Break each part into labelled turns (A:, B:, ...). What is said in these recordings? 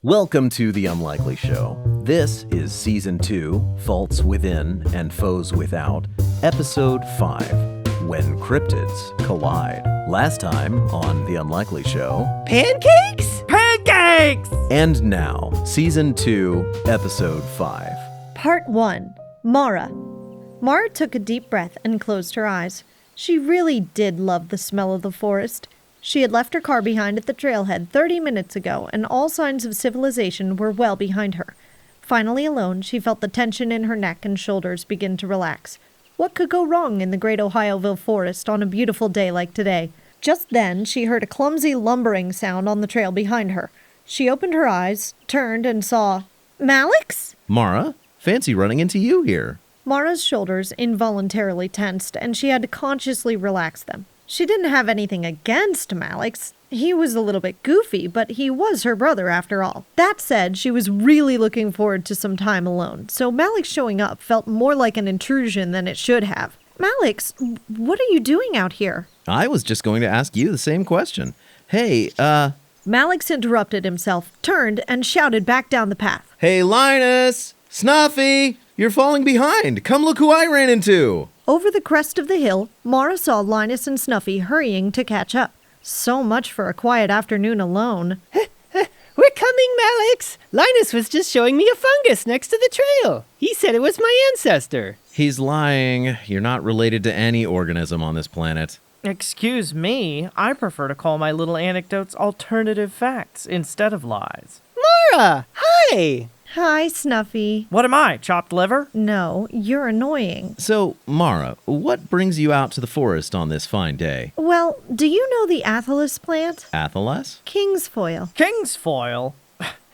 A: Welcome to The Unlikely Show. This is Season 2, Faults Within and Foes Without, Episode 5, When Cryptids Collide. Last time on The Unlikely Show...
B: Pancakes? Pancakes!
A: And now, Season 2, Episode 5.
C: Part 1. Mara. Mara took a deep breath and closed her eyes. She really did love the smell of the forest. She had left her car behind at the trailhead 30 minutes ago, and all signs of civilization were well behind her. Finally alone, she felt the tension in her neck and shoulders begin to relax. What could go wrong in the great Ohioville forest on a beautiful day like today? Just then, she heard a clumsy lumbering sound on the trail behind her. She opened her eyes, turned, and saw... Malex?
A: Mara, fancy running into you here.
C: Mara's shoulders involuntarily tensed, and she had to consciously relax them. She didn't have anything against Malex. He was a little bit goofy, but he was her brother after all. That said, she was really looking forward to some time alone, so Malex showing up felt more like an intrusion than it should have. Malex, what are you doing out here?
A: I was just going to ask you the same question. Hey,
C: Malex interrupted himself, turned, and shouted back down the path.
A: Hey, Linus! Snuffy! You're falling behind! Come look who I ran into!
C: Over the crest of the hill, Mara saw Linus and Snuffy hurrying to catch up. So much for a quiet afternoon alone.
B: We're coming, Malex! Linus was just showing me a fungus next to the trail. He said it was my ancestor.
A: He's lying. You're not related to any organism on this planet.
D: Excuse me, I prefer to call my little anecdotes alternative facts instead of lies.
B: Mara! Hi!
C: Hi, Snuffy.
D: What am I, chopped liver?
C: No, you're annoying.
A: So, Mara, what brings you out to the forest on this fine day?
C: Well, do you know the athelas plant?
A: Athelas?
C: Kingsfoil.
D: Kingsfoil?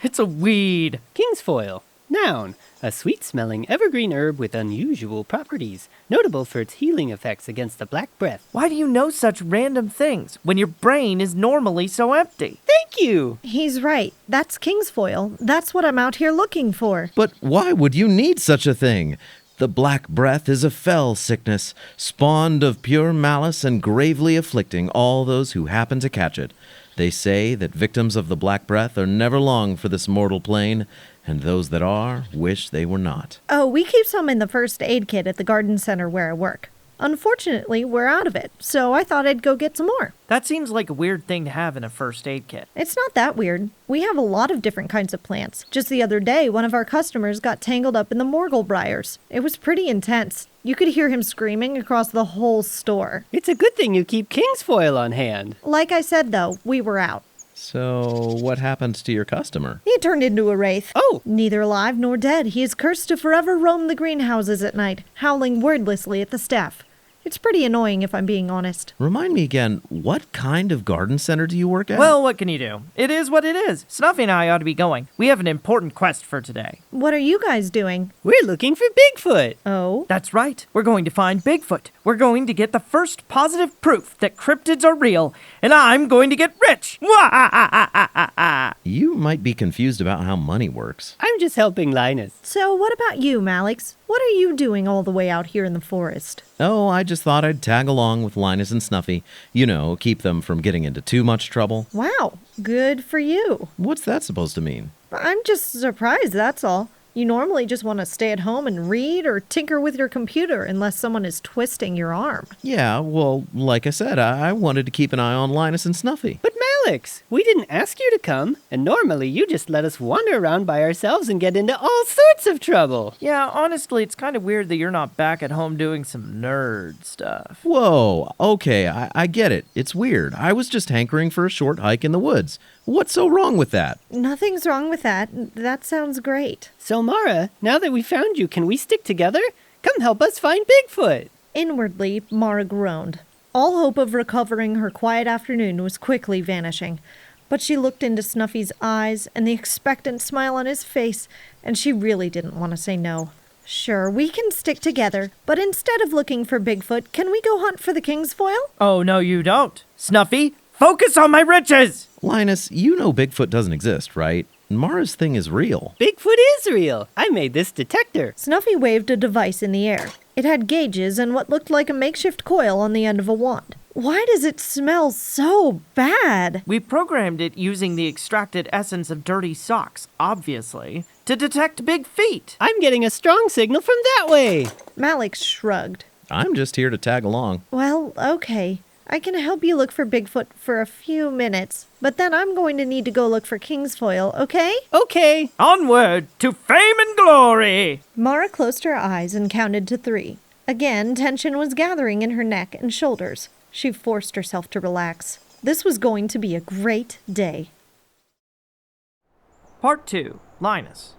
D: It's a weed.
B: Kingsfoil. Noun. A sweet-smelling evergreen herb with unusual properties, notable for its healing effects against the black breath.
D: Why do you know such random things when your brain is normally so empty?
B: Thank you!
C: He's right. That's Kingsfoil. That's what I'm out here looking for.
A: But why would you need such a thing? The black breath is a fell sickness, spawned of pure malice and gravely afflicting all those who happen to catch it. They say that victims of the black breath are never long for this mortal plane, and those that are wish they were not.
C: Oh, we keep some in the first aid kit at the garden center where I work. Unfortunately, we're out of it, so I thought I'd go get some more.
D: That seems like a weird thing to have in a first aid kit.
C: It's not that weird. We have a lot of different kinds of plants. Just the other day, one of our customers got tangled up in the morgul briars. It was pretty intense. You could hear him screaming across the whole store.
B: It's a good thing you keep Kingsfoil on hand.
C: Like I said, though, we were out.
A: So, what happened to your customer?
C: He turned into a wraith.
B: Oh!
C: Neither alive nor dead, he is cursed to forever roam the greenhouses at night, howling wordlessly at the staff. It's pretty annoying if I'm being honest.
A: Remind me again, what kind of garden center do you work at?
D: Well, what can you do? It is what it is. Snuffy and I ought to be going. We have an important quest for today.
C: What are you guys doing?
B: We're looking for Bigfoot.
C: Oh?
D: That's right. We're going to find Bigfoot. We're going to get the first positive proof that cryptids are real, and I'm going to get rich.
A: You might be confused about how money works.
B: I'm just helping Linus.
C: So what about you, Malex? What are you doing all the way out here in the forest?
A: Oh, I just thought I'd tag along with Linus and Snuffy. You know, keep them from getting into too much trouble.
C: Wow, good for you.
A: What's that supposed to mean?
C: I'm just surprised, that's all. You normally just want to stay at home and read or tinker with your computer unless someone is twisting your arm.
A: Yeah, well, like I said, I wanted to keep an eye on Linus and Snuffy.
B: But Malex, we didn't ask you to come, and normally you just let us wander around by ourselves and get into all sorts of trouble.
D: Yeah, honestly, it's kind of weird that you're not back at home doing some nerd stuff.
A: Whoa, okay, I get it. It's weird. I was just hankering for a short hike in the woods. What's so wrong with that?
C: Nothing's wrong with that. That sounds great.
B: So Mara, now that we found you, can we stick together? Come help us find Bigfoot.
C: Inwardly, Mara groaned. All hope of recovering her quiet afternoon was quickly vanishing. But she looked into Snuffy's eyes and the expectant smile on his face, and she really didn't want to say no. Sure, we can stick together, but instead of looking for Bigfoot, can we go hunt for the Kingsfoil?
D: Oh, no, you don't. Snuffy, focus on my riches!
A: Linus, you know Bigfoot doesn't exist, right? Mara's thing is real.
B: Bigfoot is real. I made this detector.
C: Snuffy waved a device in the air. It had gauges and what looked like a makeshift coil on the end of a wand. Why does it smell so bad?
D: We programmed it using the extracted essence of dirty socks, obviously, to detect big feet.
B: I'm getting a strong signal from that way.
C: Malex shrugged.
A: I'm just here to tag along.
C: Well, okay. I can help you look for Bigfoot for a few minutes, but then I'm going to need to go look for Kingsfoil, okay?
B: Okay.
D: Onward to fame and glory!
C: Mara closed her eyes and counted to 3. Again, tension was gathering in her neck and shoulders. She forced herself to relax. This was going to be a great day.
D: Part 2. Linus.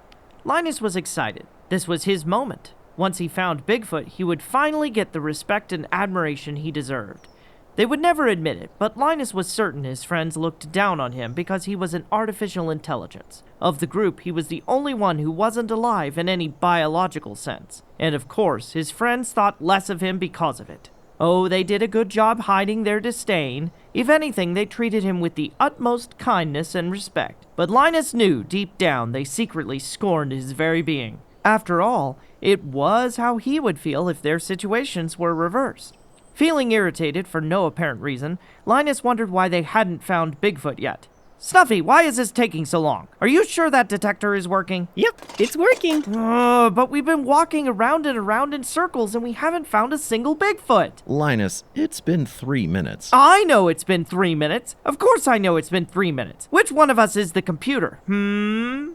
D: Linus was excited. This was his moment. Once he found Bigfoot, he would finally get the respect and admiration he deserved. They would never admit it, but Linus was certain his friends looked down on him because he was an artificial intelligence. Of the group, he was the only one who wasn't alive in any biological sense. And of course, his friends thought less of him because of it. Oh, they did a good job hiding their disdain. If anything, they treated him with the utmost kindness and respect. But Linus knew deep down they secretly scorned his very being. After all, it was how he would feel if their situations were reversed. Feeling irritated for no apparent reason, Linus wondered why they hadn't found Bigfoot yet. Snuffy, why is this taking so long? Are you sure that detector is working?
B: Yep, it's working.
D: But we've been walking around and around in circles and we haven't found a single Bigfoot.
A: Linus, it's been 3 minutes.
D: I know it's been 3 minutes. Of course I know it's been 3 minutes. Which one of us is the computer?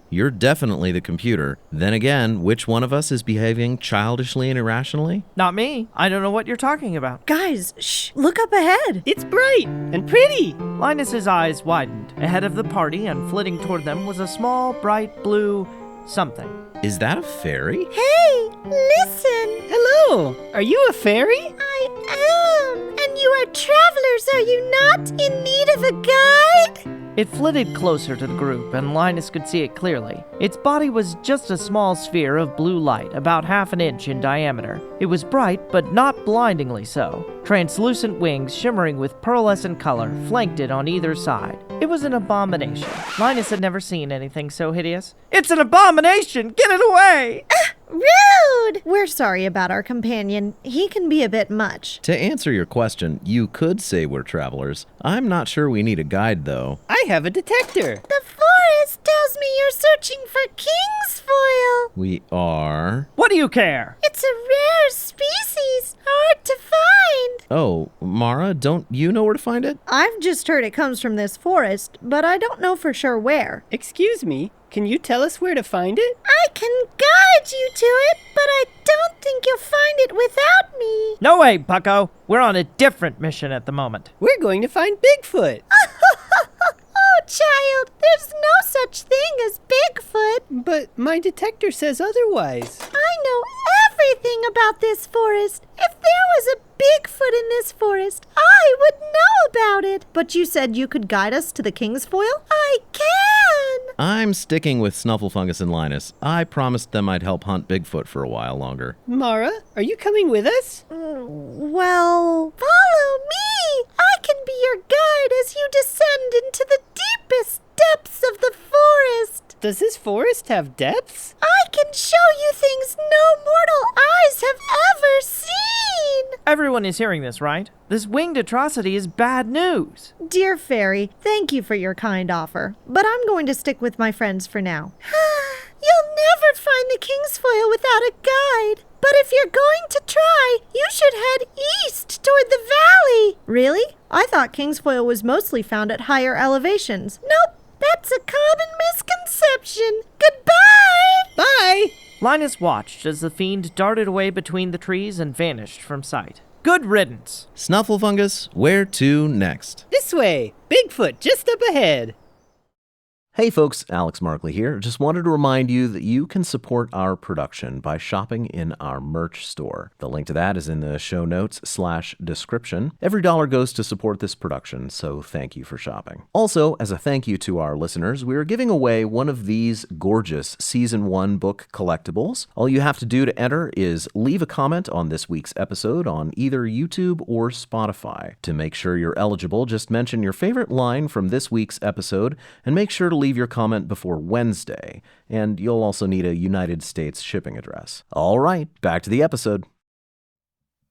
A: You're definitely the computer. Then again, which one of us is behaving childishly and irrationally?
D: Not me. I don't know what you're talking about.
C: Guys, shh, look up ahead.
B: It's bright and pretty.
D: Linus's eyes widened. Ahead of the party and flitting toward them was a small, bright blue something.
A: Is that a fairy?
C: Hey, listen.
B: Hello. Are you a fairy?
C: I am. And you are travelers, are you not? In need of a guide?
D: It flitted closer to the group, and Linus could see it clearly. Its body was just a small sphere of blue light, about half an inch in diameter. It was bright, but not blindingly so. Translucent wings, shimmering with pearlescent color, flanked it on either side. It was an abomination. Linus had never seen anything so hideous. It's an abomination! Get it away!
C: Rude! We're sorry about our companion. He can be a bit much.
A: To answer your question, you could say we're travelers. I'm not sure we need a guide, though.
B: I have a detector.
C: The forest tells me you're searching for Kingsfoil.
A: We are...
D: What do you care?
C: It's a rare species, hard to find.
A: Oh, Mara, don't you know where to find it?
C: I've just heard it comes from this forest, but I don't know for sure where.
B: Excuse me, can you tell us where to find it?
C: I can guide you to it, but I don't think you'll find it without me.
D: No way, bucko. We're on a different mission at the moment.
B: We're going to find Bigfoot.
C: Oh, child, there's no such thing as Bigfoot.
B: But my detector says otherwise.
C: I know everything about this forest. If there was a Bigfoot in this forest, I would know about it. But you said you could guide us to the Kingsfoil? I can.
A: I'm sticking with Snufflefungus and Linus. I promised them I'd help hunt Bigfoot for a while longer.
B: Mara, are you coming with us?
C: Well, follow me. I can be your guide as you descend into the deepest depths of the forest.
B: Does this forest have depths?
C: I can show you things no mortal eyes have ever seen.
D: Everyone is hearing this, right? This winged atrocity is bad news.
C: Dear Fairy, thank you for your kind offer, but I'm going to stick with my friends for now. You'll never find the Kingsfoil without a guide. But if you're going to try, you should head east toward the valley. Really? I thought Kingsfoil was mostly found at higher elevations. Nope, that's a common misconception. Goodbye!
B: Bye!
D: Linus watched as the fiend darted away between the trees and vanished from sight. Good riddance.
A: Snufflefungus, where to next?
B: This way. Bigfoot just up ahead.
A: Hey folks, Alex Markley here. Just wanted to remind you that you can support our production by shopping in our merch store. The link to that is in the show notes/description. Every dollar goes to support this production, so thank you for shopping. Also, as a thank you to our listeners, we are giving away one of these gorgeous Season 1 book collectibles. All you have to do to enter is leave a comment on this week's episode on either YouTube or Spotify. To make sure you're eligible, just mention your favorite line from this week's episode and make sure to leave your comment before Wednesday, and you'll also need a United States shipping address. All right, back to the episode.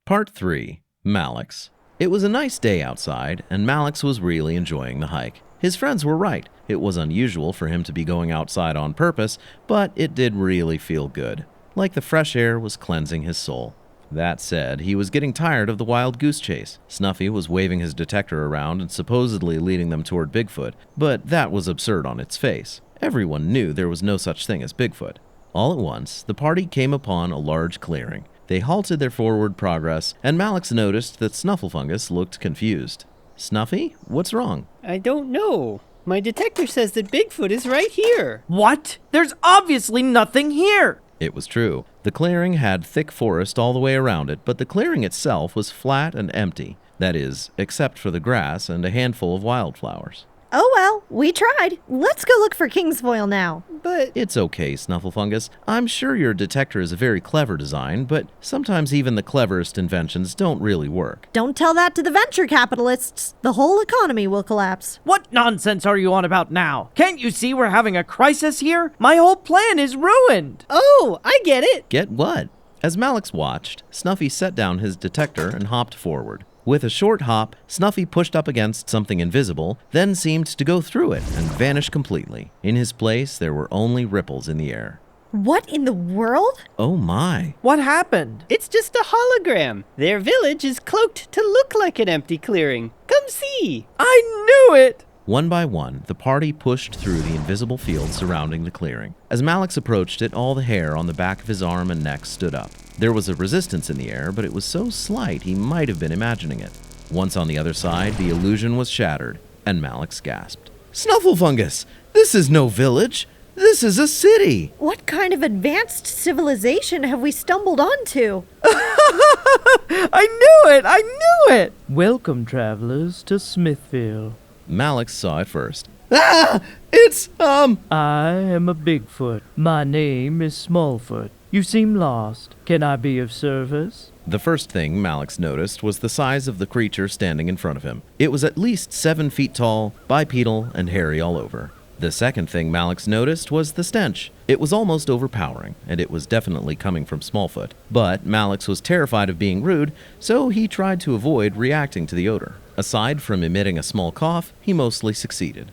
A: Part 3. Malex. It was a nice day outside, and Malex was really enjoying the hike. His friends were right. It was unusual for him to be going outside on purpose, but it did really feel good. Like the fresh air was cleansing his soul. That said, he was getting tired of the wild goose chase. Snuffy was waving his detector around and supposedly leading them toward Bigfoot, but that was absurd on its face. Everyone knew there was no such thing as Bigfoot. All at once, the party came upon a large clearing. They halted their forward progress, and Malex noticed that Snufflefungus looked confused. Snuffy, what's wrong?
B: I don't know. My detector says that Bigfoot is right here.
D: What? There's obviously nothing here!
A: It was true. The clearing had thick forest all the way around it, but the clearing itself was flat and empty. That is, except for the grass and a handful of wildflowers.
C: Oh well, we tried. Let's go look for Kingsfoil now.
B: But
A: It's okay, Snufflefungus. I'm sure your detector is a very clever design, but sometimes even the cleverest inventions don't really work.
C: Don't tell that to the venture capitalists. The whole economy will collapse.
D: What nonsense are you on about now? Can't you see we're having a crisis here? My whole plan is ruined!
B: oh, I get it.
A: Get what? As Malex watched, Snuffy set down his detector and hopped forward. With a short hop, Snuffy pushed up against something invisible, then seemed to go through it and vanish completely. In his place, there were only ripples in the air.
C: What in the world?
A: Oh my.
D: What happened?
B: It's just a hologram. Their village is cloaked to look like an empty clearing. Come see.
D: I knew it!
A: One by one, the party pushed through the invisible field surrounding the clearing. As Malex approached it, all the hair on the back of his arm and neck stood up. There was a resistance in the air, but it was so slight he might have been imagining it. Once on the other side, the illusion was shattered, and Malex gasped. Snufflefungus! This is no village! This is a city!
C: What kind of advanced civilization have we stumbled onto?
D: I knew it! I knew it! Welcome, travelers, to Smithville.
A: Malex saw it first. Ah! It's,
D: I am a Bigfoot. My name is Smallfoot. You seem lost. Can I be of service?
A: The first thing Malex noticed was the size of the creature standing in front of him. It was at least 7 feet tall, bipedal, and hairy all over. The second thing Malex noticed was the stench. It was almost overpowering, and it was definitely coming from Smallfoot. But Malex was terrified of being rude, so he tried to avoid reacting to the odor. Aside from emitting a small cough, he mostly succeeded.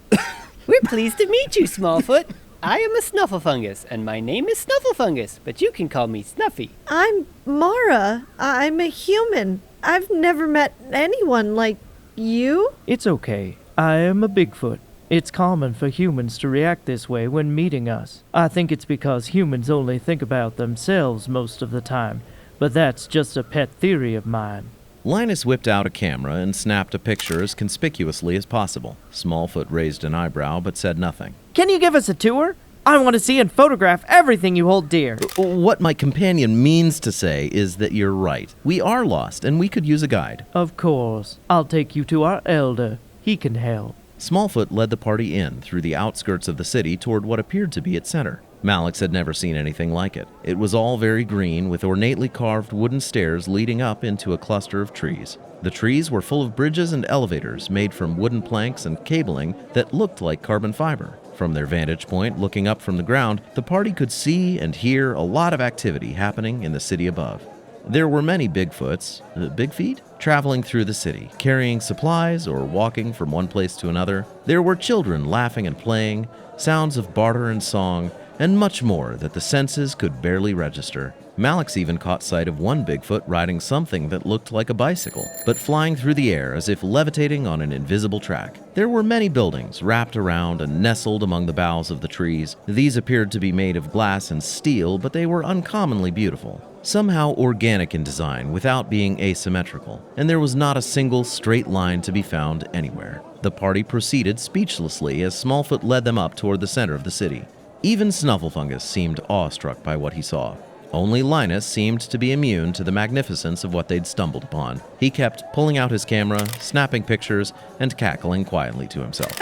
B: We're pleased to meet you, Smallfoot. I am a Snufflefungus, and my name is Snufflefungus, but you can call me Snuffy.
C: I'm Mara. I'm a human. I've never met anyone like you.
D: It's okay. I am a Bigfoot. It's common for humans to react this way when meeting us. I think it's because humans only think about themselves most of the time, but that's just a pet theory of mine.
A: Linus whipped out a camera and snapped a picture as conspicuously as possible. Smallfoot raised an eyebrow but said nothing.
D: Can you give us a tour? I want to see and photograph everything you hold dear.
A: What my companion means to say is that you're right. We are lost, and we could use a guide.
D: Of course. I'll take you to our elder. He can help.
A: Smallfoot led the party in through the outskirts of the city toward what appeared to be its center. Malex had never seen anything like it. It was all very green, with ornately carved wooden stairs leading up into a cluster of trees. The trees were full of bridges and elevators made from wooden planks and cabling that looked like carbon fiber. From their vantage point, looking up from the ground, the party could see and hear a lot of activity happening in the city above. There were many Bigfoots, Big Feet, traveling through the city, carrying supplies or walking from one place to another. There were children laughing and playing, sounds of barter and song, and much more that the senses could barely register. Malex even caught sight of one Bigfoot riding something that looked like a bicycle, but flying through the air as if levitating on an invisible track. There were many buildings wrapped around and nestled among the boughs of the trees. These appeared to be made of glass and steel, but they were uncommonly beautiful. Somehow organic in design without being asymmetrical, and there was not a single straight line to be found anywhere. The party proceeded speechlessly as Smallfoot led them up toward the center of the city. Even Snufflefungus seemed awestruck by what he saw. Only Linus seemed to be immune to the magnificence of what they'd stumbled upon. He kept pulling out his camera, snapping pictures, and cackling quietly to himself.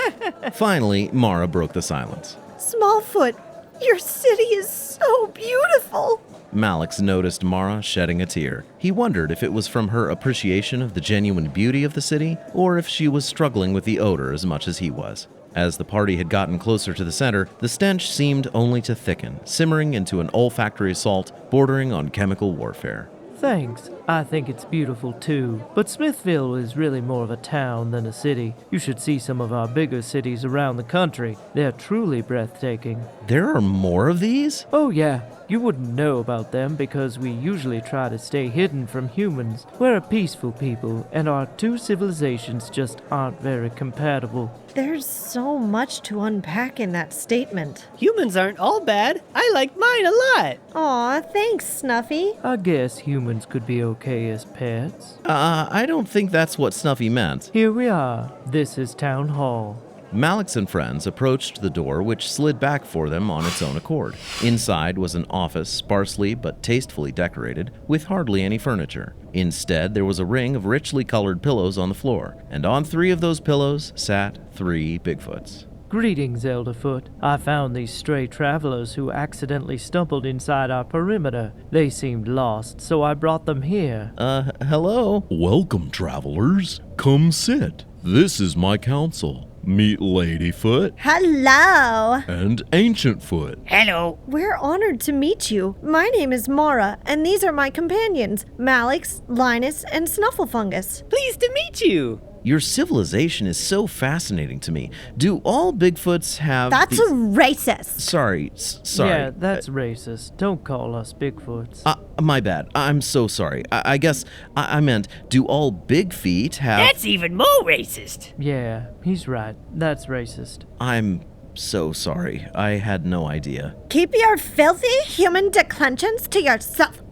A: Finally, Mara broke the silence.
C: Smallfoot, your city is so beautiful.
A: Malex noticed Mara shedding a tear. He wondered if it was from her appreciation of the genuine beauty of the city, or if she was struggling with the odor as much as he was. As the party had gotten closer to the center, the stench seemed only to thicken, simmering into an olfactory assault bordering on chemical warfare.
D: Thanks. I think it's beautiful too, but Smithville is really more of a town than a city. You should see some of our bigger cities around the country. They're truly breathtaking.
A: There are more of these?
D: Oh yeah, you wouldn't know about them because we usually try to stay hidden from humans. We're a peaceful people, and our two civilizations just aren't very compatible.
C: There's so much to unpack in that statement.
B: Humans aren't all bad. I like mine a lot.
C: Aw, thanks, Snuffy.
D: I guess humans could be okay as pets.
A: I don't think that's what Snuffy meant.
D: Here we are. This is Town Hall.
A: Malex and friends approached the door, which slid back for them on its own accord. Inside was an office, sparsely but tastefully decorated, with hardly any furniture. Instead, there was a ring of richly colored pillows on the floor, and on 3 of those pillows sat 3 Bigfoots.
D: Greetings, Elderfoot. I found these stray travelers who accidentally stumbled inside our perimeter. They seemed lost, so I brought them here.
A: Hello?
E: Welcome, travelers. Come sit. This is my council. Meet Ladyfoot
C: Hello.
E: and Ancientfoot.
B: Hello.
C: We're honored to meet you. My name is Mara, and these are my companions, Malex, Linus, and Snufflefungus.
B: Pleased to meet you.
A: Your civilization is so fascinating to me. Do all Bigfoots have
C: That's
A: these-
C: racist.
A: Sorry.
D: Yeah, that's racist. Don't call us Bigfoots.
A: My bad. I'm so sorry. I guess I meant, do all big feet have...
B: That's even more racist.
D: Yeah, he's right. That's racist.
A: I'm so sorry. I had no idea.
C: Keep your filthy human declensions to yourself.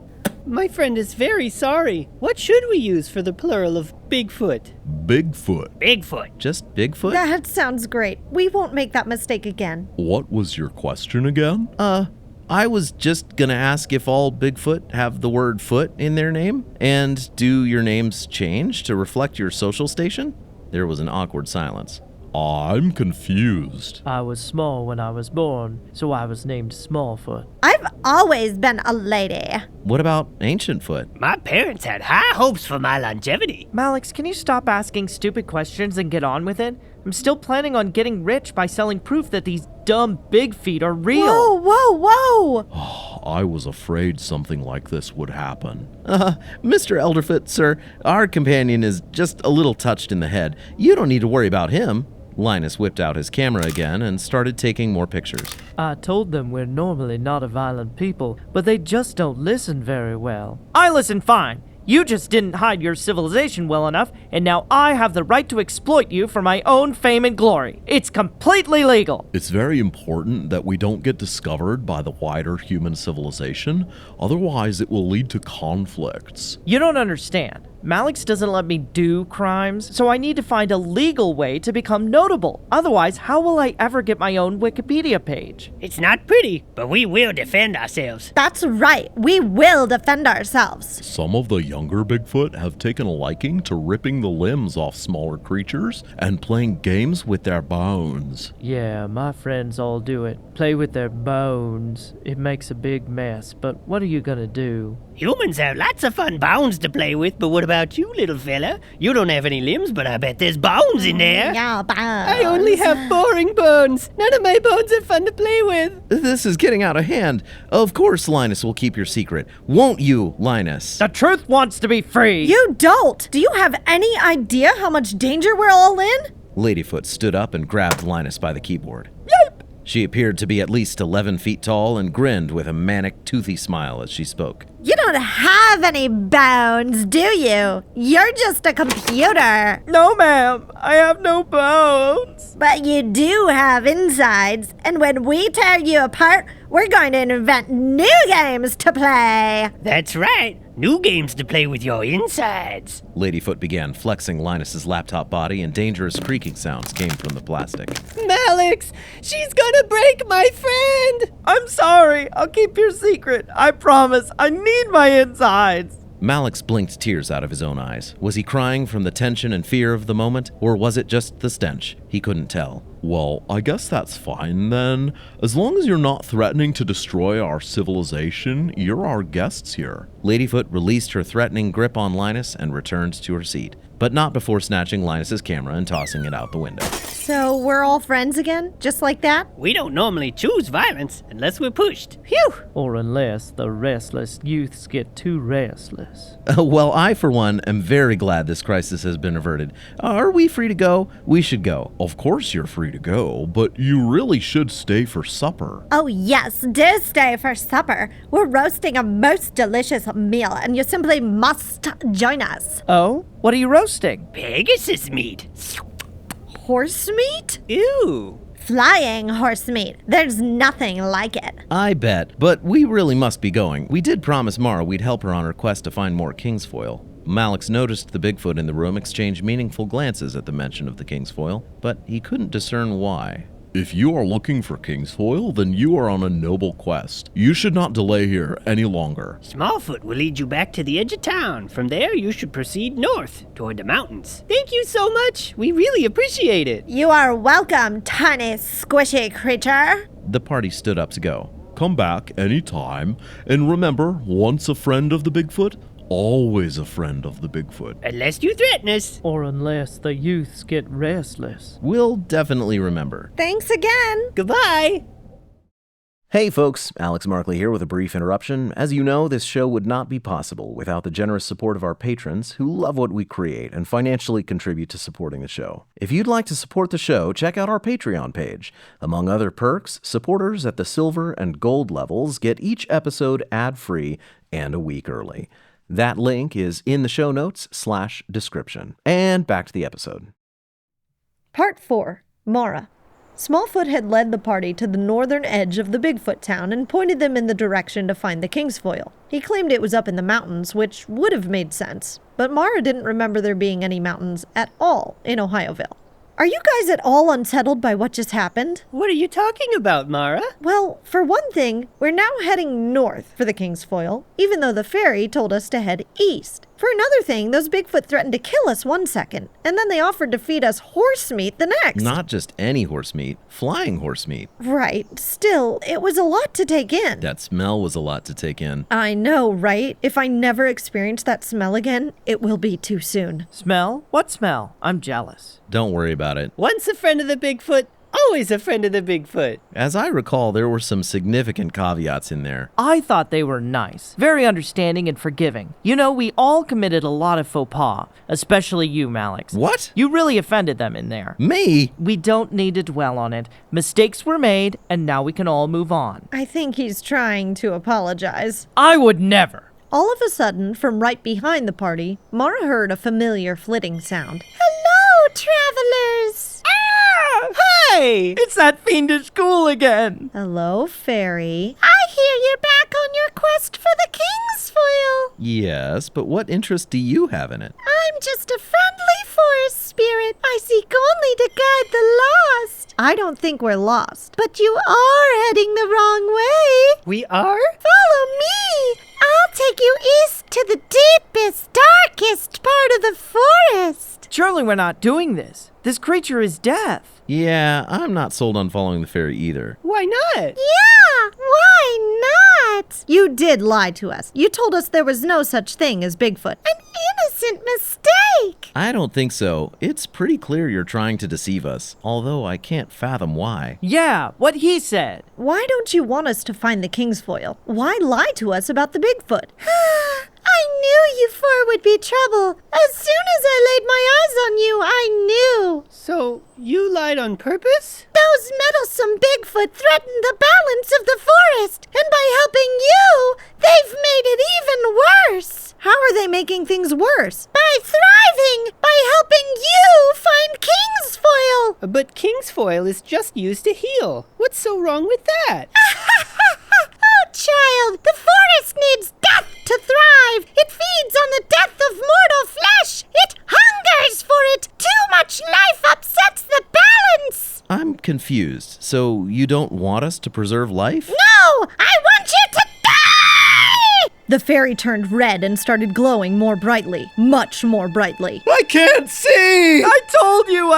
B: My friend is very sorry. What should we use for the plural of Bigfoot?
E: Bigfoot.
B: Bigfoot.
A: Just Bigfoot?
C: That sounds great. We won't make that mistake again.
E: What was your question again?
A: I was just gonna ask if all Bigfoot have the word foot in their name, and do your names change to reflect your social station? There was an awkward silence.
E: I'm confused.
D: I was small when I was born, so I was named Smallfoot.
C: I've always been a lady.
A: What about Ancientfoot?
B: My parents had high hopes for my longevity.
D: Malex, can you stop asking stupid questions and get on with it? I'm still planning on getting rich by selling proof that these dumb big feet are real.
C: Whoa.
E: I was afraid something like this would happen.
A: Mr. Elderfoot, sir, our companion is just a little touched in the head. You don't need to worry about him. Linus whipped out his camera again and started taking more pictures.
D: I told them we're normally not a violent people, but they just don't listen very well. I listen fine. You just didn't hide your civilization well enough, and now I have the right to exploit you for my own fame and glory. It's completely legal.
E: It's very important that we don't get discovered by the wider human civilization, otherwise it will lead to conflicts.
D: You don't understand. Malex doesn't let me do crimes, so I need to find a legal way to become notable. Otherwise, how will I ever get my own Wikipedia page?
B: It's not pretty, but we will defend ourselves.
C: That's right. We will defend ourselves.
E: Some of the younger Bigfoot have taken a liking to ripping the limbs off smaller creatures and playing games with their bones.
D: Yeah, my friends all do it. Play with their bones. It makes a big mess, but what are you gonna do?
B: Humans have lots of fun bones to play with, but what about you, little fella? You don't have any limbs, but I bet there's bones in there.
C: Yeah, bones.
B: I only have boring bones. None of my bones are fun to play with.
A: This is getting out of hand. Of course Linus will keep your secret. Won't you, Linus?
D: The truth wants to be free!
C: You don't. Do you have any idea how much danger we're all in?
A: Ladyfoot stood up and grabbed Linus by the keyboard.
C: Yelp.
A: She appeared to be at least 11 feet tall and grinned with a manic, toothy smile as she spoke.
C: You don't have any bones, do you? You're just a computer.
D: No, ma'am. I have no bones.
C: But you do have insides, and when we tear you apart, we're going to invent new games to play.
B: That's right. New games to play with your insides.
A: Ladyfoot began flexing Linus's laptop body, and dangerous creaking sounds came from the plastic.
B: Malex, she's gonna break my friend.
D: I'm sorry. I'll keep your secret. I promise. I need my insides.
A: Malex blinked tears out of his own eyes. Was he crying from the tension and fear of the moment, or was it just the stench? He couldn't tell.
E: Well, I guess that's fine then. As long as you're not threatening to destroy our civilization, you're our guests here.
A: Ladyfoot released her threatening grip on Linus and returned to her seat, but not before snatching Linus's camera and tossing it out the window.
C: So we're all friends again? Just like that?
B: We don't normally choose violence unless we're pushed. Phew!
D: Or unless the restless youths get too restless.
A: Well, I, for one, am very glad this crisis has been averted. Are we free to go? We should go.
E: Of course you're free to go, but you really should stay for supper.
C: Oh yes, do stay for supper. We're roasting a most delicious meal and you simply must join us.
D: Oh? What are you roasting?
B: Pegasus meat.
C: Horse meat?
B: Ew.
C: Flying horse meat. There's nothing like it.
A: I bet, but we really must be going. We did promise Mara we'd help her on her quest to find more Kingsfoil. Malex noticed the Bigfoot in the room exchange meaningful glances at the mention of the Kingsfoil, but he couldn't discern why.
E: If you are looking for Kingsfoil, then you are on a noble quest. You should not delay here any longer.
B: Smallfoot will lead you back to the edge of town. From there, you should proceed north toward the mountains. Thank you so much. We really appreciate it.
C: You are welcome, tiny squishy creature.
A: The party stood up to go.
E: Come back anytime, and remember, once a friend of the Bigfoot, always a friend of the Bigfoot.
B: Unless you threaten us.
D: Or unless the youths get restless.
A: We'll definitely remember.
C: Thanks again.
B: Goodbye.
A: Hey folks, Alex Markley here with a brief interruption. As you know, this show would not be possible without the generous support of our patrons who love what we create and financially contribute to supporting the show. If you'd like to support the show, check out our Patreon page. Among other perks, supporters at the silver and gold levels get each episode ad-free and a week early. That link is in the show notes /description. And back to the episode.
C: Part 4. Mara. Smallfoot had led the party to the northern edge of the Bigfoot town and pointed them in the direction to find the Kingsfoil. He claimed it was up in the mountains, which would have made sense, but Mara didn't remember there being any mountains at all in Ohioville. Are you guys at all unsettled by what just happened?
B: What are you talking about, Mara?
C: Well, for one thing, we're now heading north for the Kingsfoil, even though the fairy told us to head east. For another thing, those Bigfoot threatened to kill us one second, and then they offered to feed us horse meat the next.
A: Not just any horse meat, flying horse meat.
C: Right. Still, it was a lot to take in.
A: That smell was a lot to take in.
C: I know, right? If I never experience that smell again, it will be too soon.
D: Smell? What smell? I'm jealous.
A: Don't worry about it.
B: Once a friend of the Bigfoot, always a friend of the Bigfoot.
A: As I recall, there were some significant caveats in there.
D: I thought they were nice, very understanding and forgiving. You know, we all committed a lot of faux pas, especially you, Malex.
A: What?
D: You really offended them in there.
A: Me?
D: We don't need to dwell on it. Mistakes were made, and now we can all move on.
C: I think he's trying to apologize.
D: I would never.
C: All of a sudden, from right behind the party, Mara heard a familiar flitting sound.
F: Hello, travelers!
B: Hey!
D: It's that fiendish ghoul again.
C: Hello, fairy.
F: I hear you're back on your quest for the Kingsfoil.
A: Yes, but what interest do you have in it?
F: I'm just a friendly forest spirit. I seek only to guide the lost.
C: I don't think we're lost.
F: But you are heading the wrong way.
B: We are?
F: Follow me. I'll take you east to the deepest, darkest part of the forest.
D: Surely we're not doing this. This creature is death.
A: Yeah, I'm not sold on following the fairy either.
B: Why not?
F: Yeah, why not?
C: You did lie to us. You told us there was no such thing as Bigfoot.
F: An innocent mistake.
A: I don't think so. It's pretty clear you're trying to deceive us, although I can't fathom why.
D: Yeah, what he said.
C: Why don't you want us to find the Kingsfoil? Why lie to us about the Bigfoot?
F: I knew you four would be trouble. As soon as I laid my eyes on you, I knew.
B: So, you lied on purpose?
F: Those meddlesome Bigfoot threatened the balance of the forest, and by helping you, they've made it even worse.
C: How are they making things worse?
F: By thriving, by helping you find Kingsfoil.
B: But Kingsfoil is just used to heal. What's so wrong with that?
F: Oh, child, the forest needs death to thrive. It feeds on the death of mortal flesh. It hungers for it. Too much life upsets the balance.
A: I'm confused. So you don't want us to preserve life?
F: No, I want you to die!
C: The fairy turned red and started glowing more brightly, much more brightly.
A: I can't see!
D: I told you!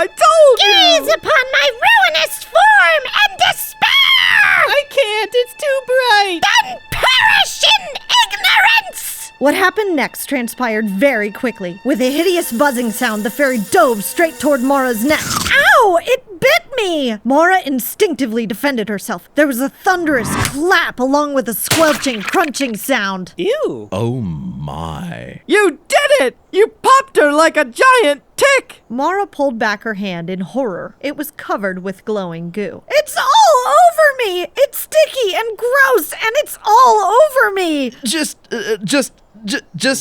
F: Gaze upon my ruinous form and despair!
B: I can't, it's too bright!
F: Then perish in ignorance!
C: What happened next transpired very quickly. With a hideous buzzing sound, the fairy dove straight toward Mara's neck. Ow! It bit me! Mara instinctively defended herself. There was a thunderous clap along with a squelching, crunching sound.
B: Ew.
E: Oh my.
D: You did it! You popped her like a giant tick!
C: Mara pulled back her hand in horror. It was covered with glowing goo. It's all over me! It's sticky and gross, and it's all over me!
A: Just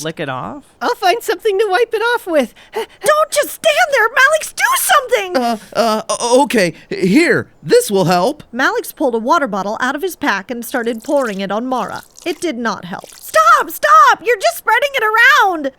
D: Lick it off?
B: I'll find something to wipe it off with.
C: Don't just stand there! Malex, do something!
A: okay, here, this will help.
C: Malex pulled a water bottle out of his pack and started pouring it on Mara. It did not help. Stop! You're just spreading it around!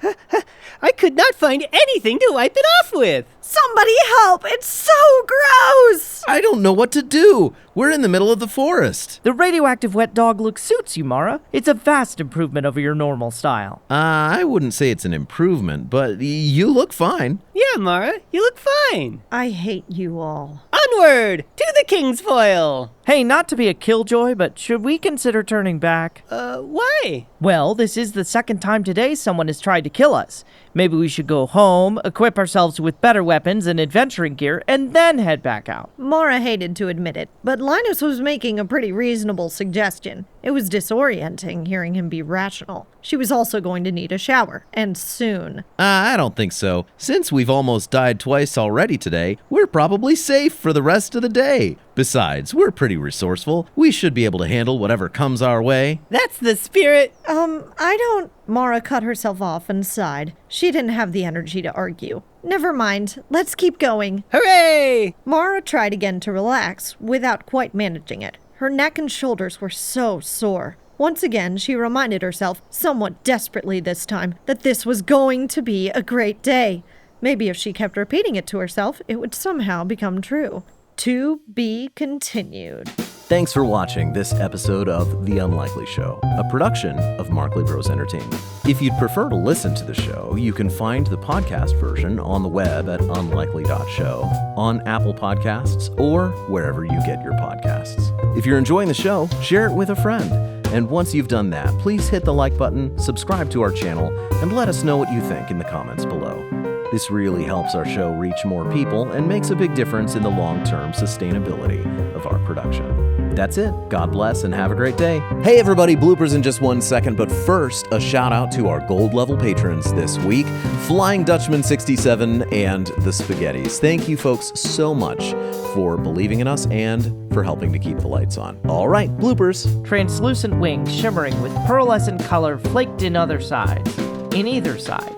B: I could not find anything to wipe it off with.
C: Somebody help! It's so gross!
A: I don't know what to do. We're in the middle of the forest.
D: The radioactive wet dog look suits you, Mara. It's a vast improvement over your normal style.
A: I wouldn't say it's an improvement, but you look fine.
B: Yeah, Mara, you look fine.
C: I hate you all.
B: Onward to the Kingsfoil.
D: Hey, not to be a killjoy, but should we consider turning back?
B: Why?
D: Well, this is the second time today someone has tried to kill us. Maybe we should go home, equip ourselves with better weapons and adventuring gear, and then head back out.
C: Mara hated to admit it, but Linus was making a pretty reasonable suggestion. It was disorienting hearing him be rational. She was also going to need a shower, and soon.
A: I don't think so. Since we've almost died twice already today, we're probably safe for the rest of the day. Besides, we're pretty resourceful. We should be able to handle whatever comes our way.
B: That's the spirit.
C: I don't... Mara cut herself off and sighed. She didn't have the energy to argue. Never mind. Let's keep going.
B: Hooray!
C: Mara tried again to relax, without quite managing it. Her neck and shoulders were so sore. Once again, she reminded herself, somewhat desperately this time, that this was going to be a great day. Maybe if she kept repeating it to herself, it would somehow become true. To be continued.
A: Thanks for watching this episode of The Unlikely Show, a production of Markley Bros Entertainment. If you'd prefer to listen to the show, you can find the podcast version on the web at unlikely.show, on Apple Podcasts, or wherever you get your podcasts. If you're enjoying the show, share it with a friend. And once you've done that, please hit the like button, subscribe to our channel, and let us know what you think in the comments below. This really helps our show reach more people and makes a big difference in the long-term sustainability of our production. That's it. God bless and have a great day. Hey everybody, bloopers in just 1 second, but first, a shout out to our gold level patrons this week, Flying Dutchman 67 and the Spaghettis. Thank you folks so much for believing in us and for helping to keep the lights on. All right, bloopers.
D: Translucent wings shimmering with pearlescent color flaked in other sides. In either sides.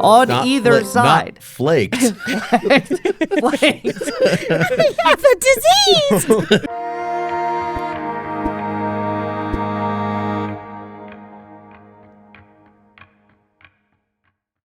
D: On either side.
A: Not flaked.
D: Flaked.
F: That's a disease!